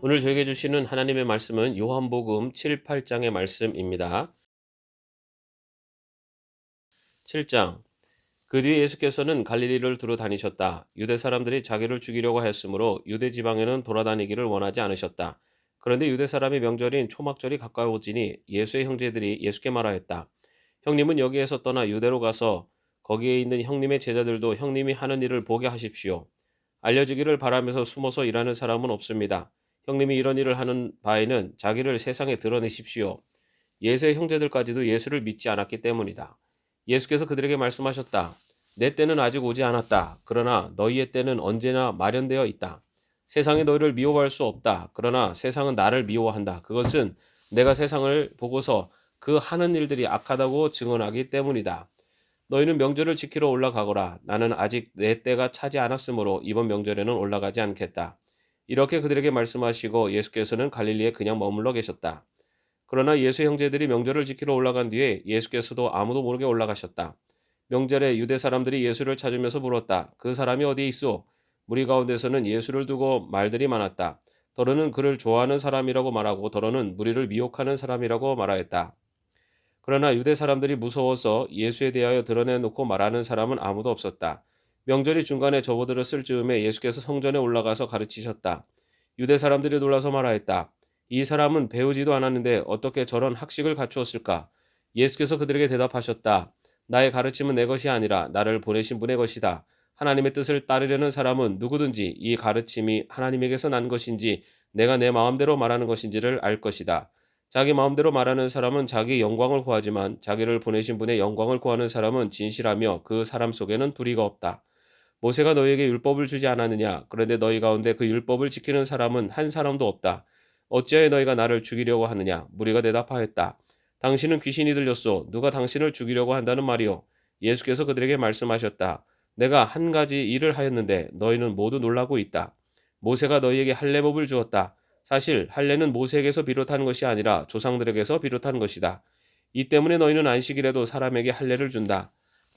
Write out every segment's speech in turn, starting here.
오늘 저에게 주시는 하나님의 말씀은 요한복음 7, 8장의 말씀입니다. 7장. 그 뒤에 예수께서는 갈릴리를 두루 다니셨다. 유대 사람들이 자기를 죽이려고 하였으므로 유대 지방에는 돌아다니기를 원하지 않으셨다. 그런데 유대 사람의 명절인 초막절이 가까워지니 예수의 형제들이 예수께 말하였다. 형님은 여기에서 떠나 유대로 가서 거기에 있는 형님의 제자들도 형님이 하는 일을 보게 하십시오. 알려지기를 바라면서 숨어서 일하는 사람은 없습니다. 형님이 이런 일을 하는 바에는 자기를 세상에 드러내십시오. 예수의 형제들까지도 예수를 믿지 않았기 때문이다. 예수께서 그들에게 말씀하셨다. 내 때는 아직 오지 않았다. 그러나 너희의 때는 언제나 마련되어 있다. 세상이 너희를 미워할 수 없다. 그러나 세상은 나를 미워한다. 그것은 내가 세상을 보고서 그 하는 일들이 악하다고 증언하기 때문이다. 너희는 명절을 지키러 올라가거라. 나는 아직 내 때가 차지 않았으므로 이번 명절에는 올라가지 않겠다. 이렇게 그들에게 말씀하시고 예수께서는 갈릴리에 그냥 머물러 계셨다. 그러나 예수 형제들이 명절을 지키러 올라간 뒤에 예수께서도 아무도 모르게 올라가셨다. 명절에 유대 사람들이 예수를 찾으면서 물었다. 그 사람이 어디 있소? 무리 가운데서는 예수를 두고 말들이 많았다. 더러는 그를 좋아하는 사람이라고 말하고 더러는 무리를 미혹하는 사람이라고 말하였다. 그러나 유대 사람들이 무서워서 예수에 대하여 드러내놓고 말하는 사람은 아무도 없었다. 명절이 중간에 접어들었을 즈음에 예수께서 성전에 올라가서 가르치셨다. 유대 사람들이 놀라서 말하였다. 이 사람은 배우지도 않았는데 어떻게 저런 학식을 갖추었을까? 예수께서 그들에게 대답하셨다. 나의 가르침은 내 것이 아니라 나를 보내신 분의 것이다. 하나님의 뜻을 따르려는 사람은 누구든지 이 가르침이 하나님에게서 난 것인지 내가 내 마음대로 말하는 것인지를 알 것이다. 자기 마음대로 말하는 사람은 자기 영광을 구하지만 자기를 보내신 분의 영광을 구하는 사람은 진실하며 그 사람 속에는 불의가 없다. 모세가 너희에게 율법을 주지 않았느냐? 그런데 너희 가운데 그 율법을 지키는 사람은 한 사람도 없다. 어찌하여 너희가 나를 죽이려고 하느냐? 무리가 대답하였다. 당신은 귀신이 들렸소. 누가 당신을 죽이려고 한다는 말이오? 예수께서 그들에게 말씀하셨다. 내가 한 가지 일을 하였는데 너희는 모두 놀라고 있다. 모세가 너희에게 할례법을 주었다. 사실 할례는 모세에게서 비롯한 것이 아니라 조상들에게서 비롯한 것이다. 이 때문에 너희는 안식일에도 사람에게 할례를 준다.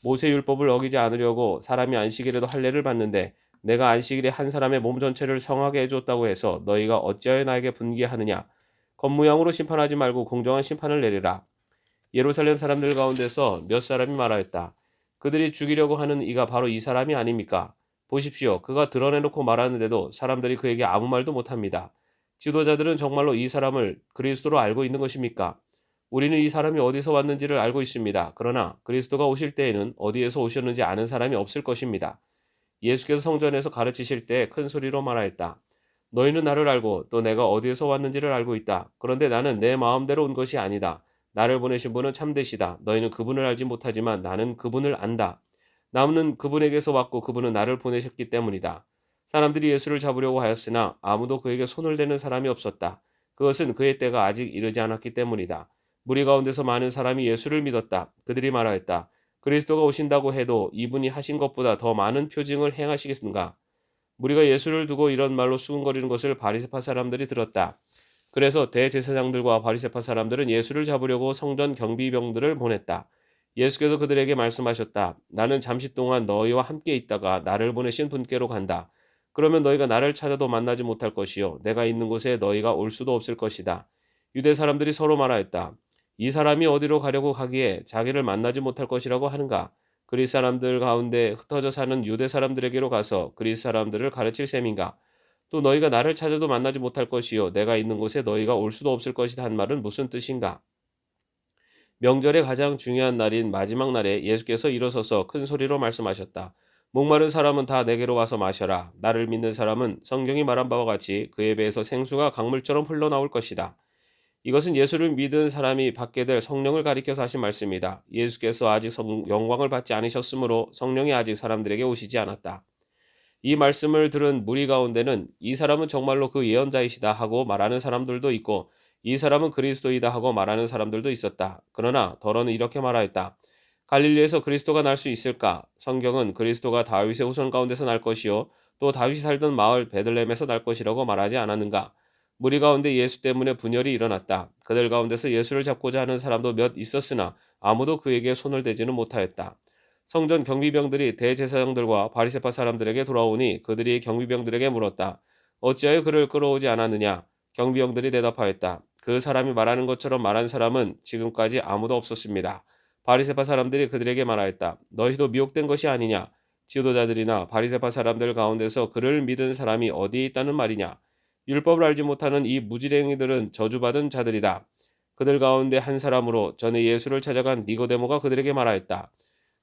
모세 율법을 어기지 않으려고 사람이 안식일에도 할례를 받는데 내가 안식일에 한 사람의 몸 전체를 성하게 해줬다고 해서 너희가 어찌하여 나에게 분개하느냐? 겉모양으로 심판하지 말고 공정한 심판을 내리라. 예루살렘 사람들 가운데서 몇 사람이 말하였다. 그들이 죽이려고 하는 이가 바로 이 사람이 아닙니까? 보십시오. 그가 드러내놓고 말하는데도 사람들이 그에게 아무 말도 못합니다. 지도자들은 정말로 이 사람을 그리스도로 알고 있는 것입니까? 우리는 이 사람이 어디서 왔는지를 알고 있습니다. 그러나 그리스도가 오실 때에는 어디에서 오셨는지 아는 사람이 없을 것입니다. 예수께서 성전에서 가르치실 때 큰 소리로 말하였다. 너희는 나를 알고 또 내가 어디에서 왔는지를 알고 있다. 그런데 나는 내 마음대로 온 것이 아니다. 나를 보내신 분은 참되시다. 너희는 그분을 알지 못하지만 나는 그분을 안다. 나는 그분에게서 왔고 그분은 나를 보내셨기 때문이다. 사람들이 예수를 잡으려고 하였으나 아무도 그에게 손을 대는 사람이 없었다. 그것은 그의 때가 아직 이르지 않았기 때문이다. 무리 가운데서 많은 사람이 예수를 믿었다. 그들이 말하였다. 그리스도가 오신다고 해도 이분이 하신 것보다 더 많은 표징을 행하시겠는가? 무리가 예수를 두고 이런 말로 수군거리는 것을 바리새파 사람들이 들었다. 그래서 대제사장들과 바리새파 사람들은 예수를 잡으려고 성전 경비병들을 보냈다. 예수께서 그들에게 말씀하셨다. 나는 잠시 동안 너희와 함께 있다가 나를 보내신 분께로 간다. 그러면 너희가 나를 찾아도 만나지 못할 것이요 내가 있는 곳에 너희가 올 수도 없을 것이다. 유대 사람들이 서로 말하였다. 이 사람이 어디로 가려고 가기에 자기를 만나지 못할 것이라고 하는가? 그리스 사람들 가운데 흩어져 사는 유대 사람들에게로 가서 그리스 사람들을 가르칠 셈인가? 또 너희가 나를 찾아도 만나지 못할 것이요 내가 있는 곳에 너희가 올 수도 없을 것이다 한 말은 무슨 뜻인가? 명절의 가장 중요한 날인 마지막 날에 예수께서 일어서서 큰 소리로 말씀하셨다. 목마른 사람은 다 내게로 와서 마셔라. 나를 믿는 사람은 성경이 말한 바와 같이 그의 배에서 생수가 강물처럼 흘러나올 것이다. 이것은 예수를 믿은 사람이 받게 될 성령을 가리켜서 하신 말씀이다. 예수께서 아직 영광을 받지 않으셨으므로 성령이 아직 사람들에게 오시지 않았다. 이 말씀을 들은 무리 가운데는 이 사람은 정말로 그 예언자이시다 하고 말하는 사람들도 있고 이 사람은 그리스도이다 하고 말하는 사람들도 있었다. 그러나 더러는 이렇게 말하였다. 갈릴리에서 그리스도가 날 수 있을까? 성경은 그리스도가 다윗의 후손 가운데서 날 것이요 또 다윗이 살던 마을 베들레헴에서 날 것이라고 말하지 않았는가? 무리 가운데 예수 때문에 분열이 일어났다. 그들 가운데서 예수를 잡고자 하는 사람도 몇 있었으나 아무도 그에게 손을 대지는 못하였다. 성전 경비병들이 대제사장들과 바리새파 사람들에게 돌아오니 그들이 경비병들에게 물었다. 어찌하여 그를 끌어오지 않았느냐? 경비병들이 대답하였다. 그 사람이 말하는 것처럼 말한 사람은 지금까지 아무도 없었습니다. 바리새파 사람들이 그들에게 말하였다. 너희도 미혹된 것이 아니냐? 지도자들이나 바리새파 사람들 가운데서 그를 믿은 사람이 어디에 있다는 말이냐? 율법을 알지 못하는 이 무지랭이들은 저주받은 자들이다. 그들 가운데 한 사람으로 전에 예수를 찾아간 니고데모가 그들에게 말하였다.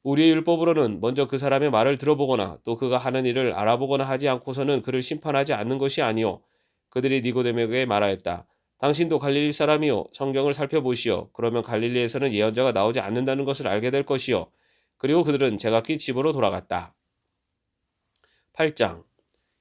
우리의 율법으로는 먼저 그 사람의 말을 들어보거나 또 그가 하는 일을 알아보거나 하지 않고서는 그를 심판하지 않는 것이 아니오. 그들이 니고데모에게 말하였다. 당신도 갈릴리 사람이요. 성경을 살펴보시오. 그러면 갈릴리에서는 예언자가 나오지 않는다는 것을 알게 될 것이요. 그리고 그들은 제각기 집으로 돌아갔다. 8장.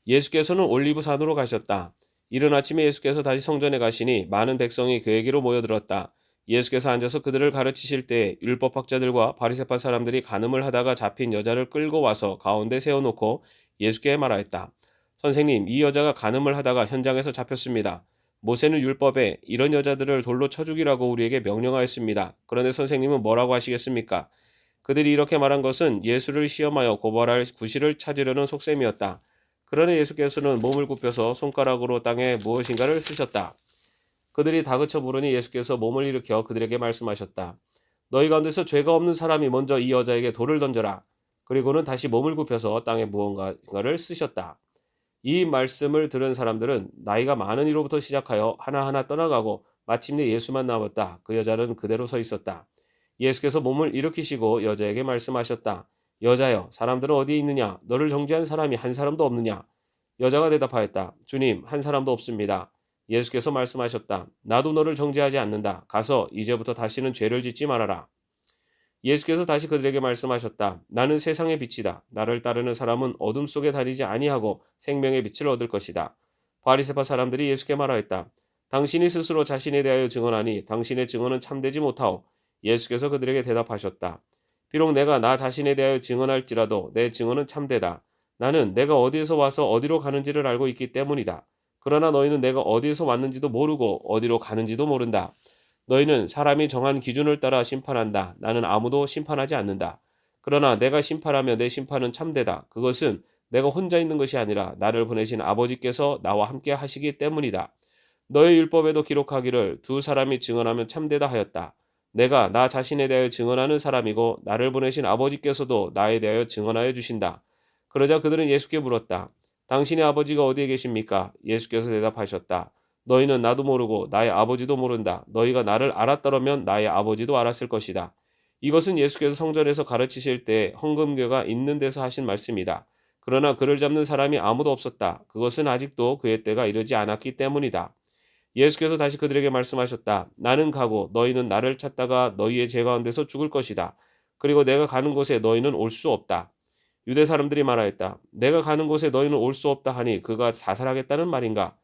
예수께서는 올리브산으로 가셨다. 이른 아침에 예수께서 다시 성전에 가시니 많은 백성이 그에게로 모여들었다. 예수께서 앉아서 그들을 가르치실 때 율법학자들과 바리새파 사람들이 간음을 하다가 잡힌 여자를 끌고 와서 가운데 세워놓고 예수께 말하였다. 선생님, 이 여자가 간음을 하다가 현장에서 잡혔습니다. 모세는 율법에 이런 여자들을 돌로 쳐 죽이라고 우리에게 명령하였습니다. 그런데 선생님은 뭐라고 하시겠습니까? 그들이 이렇게 말한 것은 예수를 시험하여 고발할 구실을 찾으려는 속셈이었다. 그러나 예수께서는 몸을 굽혀서 손가락으로 땅에 무엇인가를 쓰셨다. 그들이 다그쳐 물으니 예수께서 몸을 일으켜 그들에게 말씀하셨다. 너희 가운데서 죄가 없는 사람이 먼저 이 여자에게 돌을 던져라. 그리고는 다시 몸을 굽혀서 땅에 무언가를 쓰셨다. 이 말씀을 들은 사람들은 나이가 많은 이로부터 시작하여 하나하나 떠나가고 마침내 예수만 남았다. 그 여자는 그대로 서 있었다. 예수께서 몸을 일으키시고 여자에게 말씀하셨다. 여자여, 사람들은 어디에 있느냐? 너를 정죄한 사람이 한 사람도 없느냐? 여자가 대답하였다. 주님, 한 사람도 없습니다. 예수께서 말씀하셨다. 나도 너를 정죄하지 않는다. 가서 이제부터 다시는 죄를 짓지 말아라. 예수께서 다시 그들에게 말씀하셨다. 나는 세상의 빛이다. 나를 따르는 사람은 어둠 속에 다니지 아니하고 생명의 빛을 얻을 것이다. 바리새파 사람들이 예수께 말하였다. 당신이 스스로 자신에 대하여 증언하니 당신의 증언은 참되지 못하오. 예수께서 그들에게 대답하셨다. 비록 내가 나 자신에 대하여 증언할지라도 내 증언은 참되다. 나는 내가 어디에서 와서 어디로 가는지를 알고 있기 때문이다. 그러나 너희는 내가 어디에서 왔는지도 모르고 어디로 가는지도 모른다. 너희는 사람이 정한 기준을 따라 심판한다. 나는 아무도 심판하지 않는다. 그러나 내가 심판하며 내 심판은 참되다. 그것은 내가 혼자 있는 것이 아니라 나를 보내신 아버지께서 나와 함께 하시기 때문이다. 너희 율법에도 기록하기를 두 사람이 증언하면 참되다 하였다. 내가 나 자신에 대하여 증언하는 사람이고 나를 보내신 아버지께서도 나에 대하여 증언하여 주신다. 그러자 그들은 예수께 물었다. 당신의 아버지가 어디에 계십니까? 예수께서 대답하셨다. 너희는 나도 모르고 나의 아버지도 모른다. 너희가 나를 알았더라면 나의 아버지도 알았을 것이다. 이것은 예수께서 성전에서 가르치실 때 헌금궤가 있는 데서 하신 말씀이다. 그러나 그를 잡는 사람이 아무도 없었다. 그것은 아직도 그의 때가 이르지 않았기 때문이다. 예수께서 다시 그들에게 말씀하셨다. 나는 가고 너희는 나를 찾다가 너희의 죄 가운데서 죽을 것이다. 그리고 내가 가는 곳에 너희는 올 수 없다. 유대 사람들이 말하였다. 내가 가는 곳에 너희는 올 수 없다 하니 그가 자살하겠다는 말인가?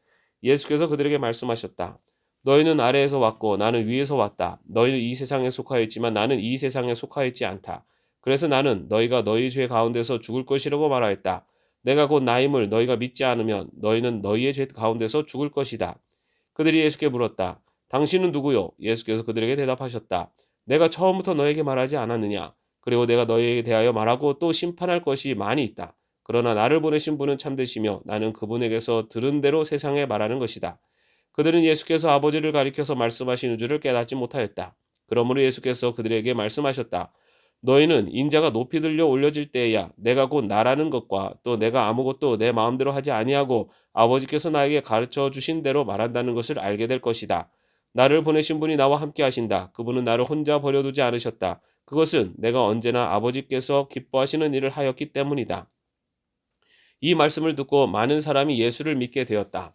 예수께서 그들에게 말씀하셨다. 너희는 아래에서 왔고 나는 위에서 왔다. 너희는 이 세상에 속하였지만 나는 이 세상에 속하였지 않다. 그래서 나는 너희가 너희 죄 가운데서 죽을 것이라고 말하였다. 내가 곧 나임을 너희가 믿지 않으면 너희는 너희의 죄 가운데서 죽을 것이다. 그들이 예수께 물었다. 당신은 누구요? 예수께서 그들에게 대답하셨다. 내가 처음부터 너에게 말하지 않았느냐? 그리고 내가 너희에게 대하여 말하고 또 심판할 것이 많이 있다. 그러나 나를 보내신 분은 참되시며 나는 그분에게서 들은 대로 세상에 말하는 것이다. 그들은 예수께서 아버지를 가리켜서 말씀하시는 줄을 깨닫지 못하였다. 그러므로 예수께서 그들에게 말씀하셨다. 너희는 인자가 높이 들려 올려질 때에야 내가 곧 나라는 것과 또 내가 아무것도 내 마음대로 하지 아니하고 아버지께서 나에게 가르쳐 주신 대로 말한다는 것을 알게 될 것이다. 나를 보내신 분이 나와 함께 하신다. 그분은 나를 혼자 버려두지 않으셨다. 그것은 내가 언제나 아버지께서 기뻐하시는 일을 하였기 때문이다. 이 말씀을 듣고 많은 사람이 예수를 믿게 되었다.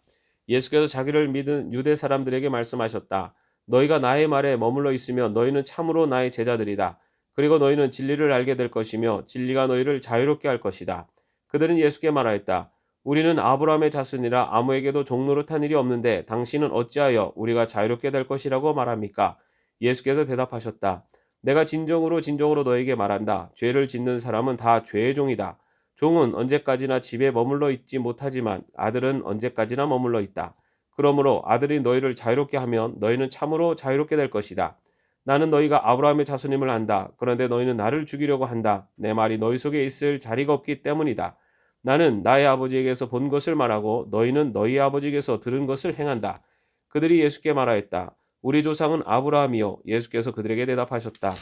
예수께서 자기를 믿은 유대 사람들에게 말씀하셨다. 너희가 나의 말에 머물러 있으면 너희는 참으로 나의 제자들이다. 그리고 너희는 진리를 알게 될 것이며 진리가 너희를 자유롭게 할 것이다. 그들은 예수께 말하였다. 우리는 아브라함의 자손이라 아무에게도 종노릇한 일이 없는데 당신은 어찌하여 우리가 자유롭게 될 것이라고 말합니까? 예수께서 대답하셨다. 내가 진정으로 너에게 말한다. 죄를 짓는 사람은 다 죄의 종이다. 종은 언제까지나 집에 머물러 있지 못하지만 아들은 언제까지나 머물러 있다. 그러므로 아들이 너희를 자유롭게 하면 너희는 참으로 자유롭게 될 것이다. 나는 너희가 아브라함의 자손임을 안다. 그런데 너희는 나를 죽이려고 한다. 내 말이 너희 속에 있을 자리가 없기 때문이다. 나는 나의 아버지에게서 본 것을 말하고 너희는 너희 아버지에게서 들은 것을 행한다. 그들이 예수께 말하였다. 우리 조상은 아브라함이요. 예수께서 그들에게 대답하셨다.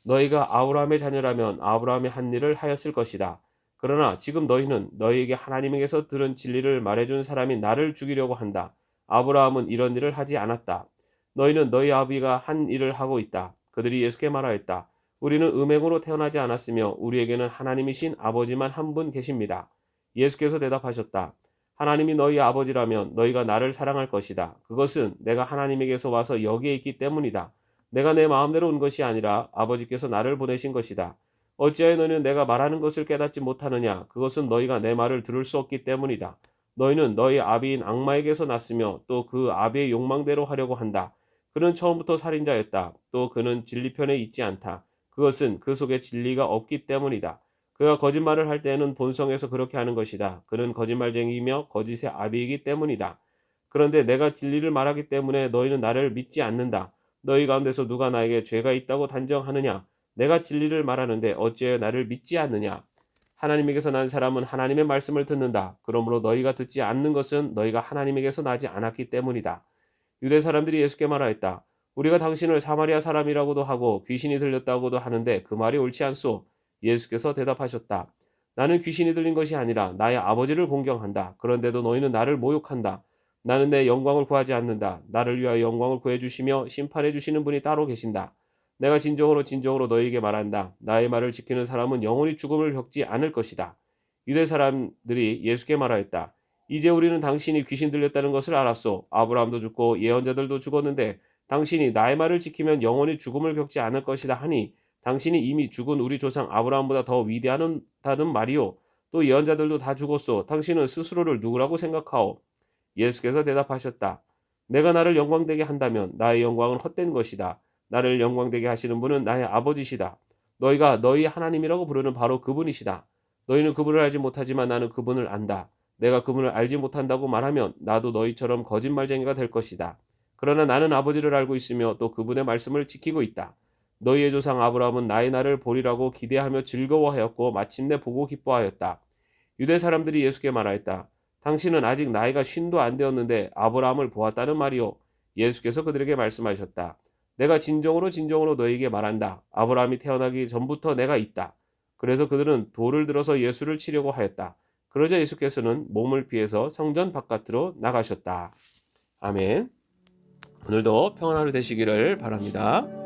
너희가 아브라함의 자녀라면 아브라함이 한 일을 하였을 것이다. 그러나 지금 너희는 너희에게 하나님에게서 들은 진리를 말해준 사람이 나를 죽이려고 한다. 아브라함은 이런 일을 하지 않았다. 너희는 너희 아비가 한 일을 하고 있다. 그들이 예수께 말하였다. 우리는 음행으로 태어나지 않았으며 우리에게는 하나님이신 아버지만 한 분 계십니다. 예수께서 대답하셨다. 하나님이 너희 아버지라면 너희가 나를 사랑할 것이다. 그것은 내가 하나님에게서 와서 여기에 있기 때문이다. 내가 내 마음대로 온 것이 아니라 아버지께서 나를 보내신 것이다. 어찌하여 너희는 내가 말하는 것을 깨닫지 못하느냐? 그것은 너희가 내 말을 들을 수 없기 때문이다. 너희는 너희 아비인 악마에게서 났으며 또 그 아비의 욕망대로 하려고 한다. 그는 처음부터 살인자였다. 또 그는 진리편에 있지 않다. 그것은 그 속에 진리가 없기 때문이다. 그가 거짓말을 할 때에는 본성에서 그렇게 하는 것이다. 그는 거짓말쟁이이며 거짓의 아비이기 때문이다. 그런데 내가 진리를 말하기 때문에 너희는 나를 믿지 않는다. 너희 가운데서 누가 나에게 죄가 있다고 단정하느냐? 내가 진리를 말하는데 어찌하여 나를 믿지 않느냐? 하나님에게서 난 사람은 하나님의 말씀을 듣는다. 그러므로 너희가 듣지 않는 것은 너희가 하나님에게서 나지 않았기 때문이다. 유대 사람들이 예수께 말하였다. 우리가 당신을 사마리아 사람이라고도 하고 귀신이 들렸다고도 하는데 그 말이 옳지 않소? 예수께서 대답하셨다. 나는 귀신이 들린 것이 아니라 나의 아버지를 공경한다. 그런데도 너희는 나를 모욕한다. 나는 내 영광을 구하지 않는다. 나를 위하여 영광을 구해주시며 심판해 주시는 분이 따로 계신다. 내가 진정으로 너희에게 말한다. 나의 말을 지키는 사람은 영원히 죽음을 겪지 않을 것이다. 유대 사람들이 예수께 말하였다. 이제 우리는 당신이 귀신 들렸다는 것을 알았소. 아브라함도 죽고 예언자들도 죽었는데 당신이 나의 말을 지키면 영원히 죽음을 겪지 않을 것이다 하니 당신이 이미 죽은 우리 조상 아브라함보다 더 위대하다는 말이요. 또 예언자들도 다 죽었소. 당신은 스스로를 누구라고 생각하오? 예수께서 대답하셨다. 내가 나를 영광되게 한다면 나의 영광은 헛된 것이다. 나를 영광되게 하시는 분은 나의 아버지시다. 너희가 너희 하나님이라고 부르는 바로 그분이시다. 너희는 그분을 알지 못하지만 나는 그분을 안다. 내가 그분을 알지 못한다고 말하면 나도 너희처럼 거짓말쟁이가 될 것이다. 그러나 나는 아버지를 알고 있으며 또 그분의 말씀을 지키고 있다. 너희의 조상 아브라함은 나의 날을 보리라고 기대하며 즐거워하였고 마침내 보고 기뻐하였다. 유대 사람들이 예수께 말하였다. 당신은 아직 나이가 50도 안 되었는데 아브라함을 보았다는 말이요. 예수께서 그들에게 말씀하셨다. 내가 진정으로 너희에게 말한다. 아브라함이 태어나기 전부터 내가 있다. 그래서 그들은 돌을 들어서 예수를 치려고 하였다. 그러자 예수께서는 몸을 피해서 성전 바깥으로 나가셨다. 아멘. 오늘도 평안한 하루 되시기를 바랍니다.